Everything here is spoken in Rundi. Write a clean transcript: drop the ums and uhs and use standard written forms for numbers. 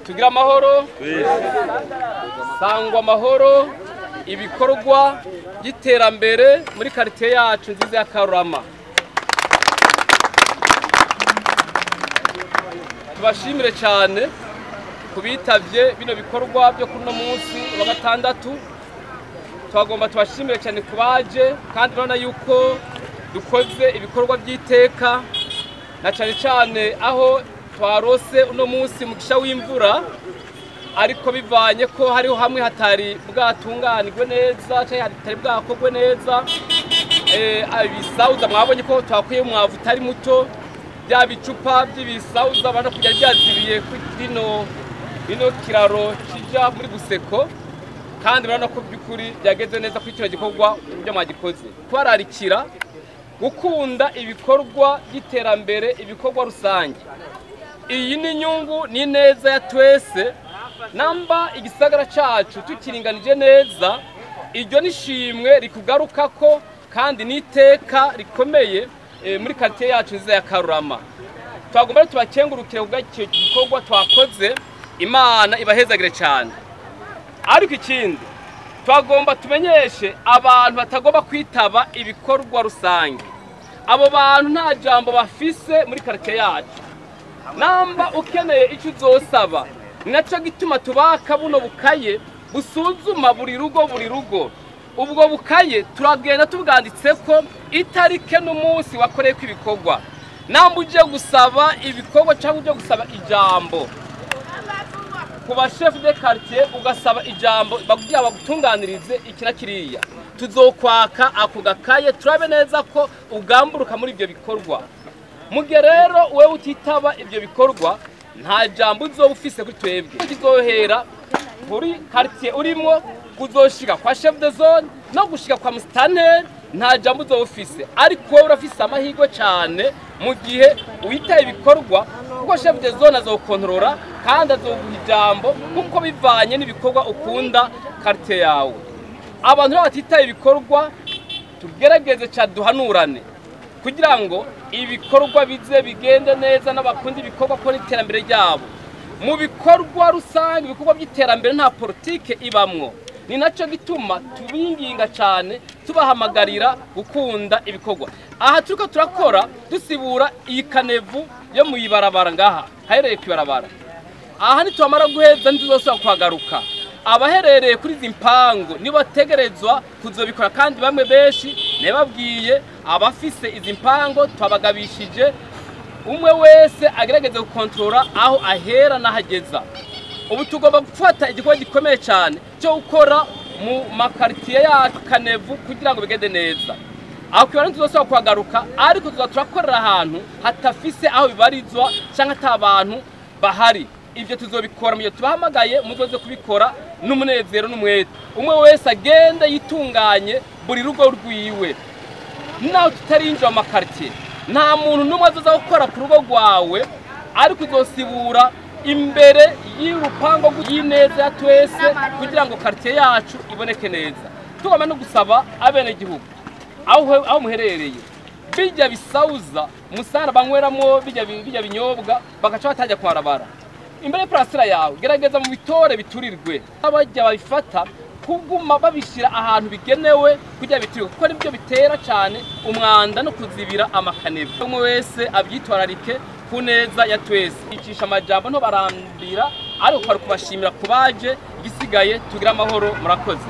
tugira amahoro sangwa amahoro ibikorwa by'iterambere muri quartier yacu nziza ya Karurama. Tubashimire cyane kubitavye bino bikorwa byo kuno munsi wa gatandatu. Twagomba tubashimire cyane kubaje kandi urabona yuko dukoze ibikorwa by'iteka na cyane aho twarose uno munsi mu gisha w'imvura, ariko bivanye ko hariho hamwe hatari bwatunganirwe neza cyangwa hatari bwakogwe neza. Ibisauza mwabonye ko twakwiye umwavu utari muto, bya bicupa by'ibisauza bana kujya byazibiye kuri ino kiraro kijya muri Buseko, kandi urabona ko byukuri byageze neza kuri kino gikorwa ibyo mwagikoze. Twararikira gukunda ibikorwa by'iterambere, ibikorwa rusange. Iyi ni nyungu ni neza ya twese, namba igisagara cyacu tukiringanije neza, iryo nishimwe rikugaruka ko kandi niteka rikomeye muri quartier yacu nziza ya Karurama. Twagomba tubakengurukire ubwa icyo gikorwa twakoze, Imana ibahezagire cyane. Ariko ikindi twagomba tumenyeshe abantu batagomba kwitaba ibikorwa rusange. Abo bantu nta jambo bafise muri quartier yacu. Namba ukeneye icyo uzosaba, ninaco gituma tubaka buno bukaye busuzuma buri rugo. Ubwo bukaye turagenda tubwanditse ko itarike n'umunsi wakoreye ibikorwa. Namba uje gusaba ibikorwa cyangwa uje gusaba ijambo kuba chef de quartier, ugasaba ijambo bakugira bagutunganirize ikina kiriya, tuzokwaka ako gakaye turabe neza ko ugamburuka muri ibyo bikorwa. Mugihe rero wewe utitaba ibyo bikorwa, nta jambo uzoba ufise kuri twebwe. Kizohera muri quartier urimo kuzoshika kwa chef de zone no gushika kwa mustanteri, nta jambo uzoba ufise. Ariko wewe urafise amahirwe cyane mu gihe uhita ibikorwa, kuko chef de zone azokontorora kandi azoguha ijambo kuko bivanye n'ibikorwa ukunda quartier yawe. Abantu batitaye ibikorwa tugerageze cyane duhanurane kugira ngo ibikorwa bize bigende neza n'abakundi ibikorwa ko n'iterambere ryabo. Mu bikorwa rusange, ibikorwa by'iterambere nta politike ibamwo. Ni naco gituma tubinginga cyane tubahamagarira gukunda ibikorwa. Aha turiko turakora dusibura iyi kanevu yo mu ibarabara ngaha hahereye kwibarabara. Aha nitwamara guheza ntizosubira kuhagaruka. Abaherereye kuri zimpango nibo bategerezwa kuzobikora, kandi bamwe benshi nebabwiye abafise izi mpango twabagabishije umwe wese agerageza gukontorora aho ahera n'ahageza. Ubu tugomba gufata igikorwa gikomeye cyane cyo gukora mu makartier yacu kanevu kugira ngo bigende neza. Aho kwibara ntizosubira kuhagaruka, ariko tuzaturakorera ahantu hatafise aho bibarizwa cyangwa atabantu bahari. Ibyo tuzobikora mu gihe tubahamagaye muzoze kubikora n'umunezero n'umwete. Umwe wese agende yitunganye buri rugo rwiwe. Naho tutarinjira mu makartier, nta muntu n'umwe azoza gukora ku rugo rwawe, ariko uzosibura imbere y'urupango y'ineza ya twese kugira ngo quartier yacu iboneke neza. Tugomba no gusaba abenegihugu aho muherereye, bijya bisauza musana banyweramo bijya binyobwa bagaca batajya kwarabara imbere prasira yawe, gerageza mu bitore biturirwe. Abajya babifata kuguma babishira ahantu bigenewe kujya biturirwe, kuko nibyo bitera cyane umwanda no kuzibira amakanevu. Umwe wese abyitwararike ku neza ya twese. Icisha amajambo nto barambira, ariko kubashimira kubaje. Igisigaye tugira amahoro, murakoze.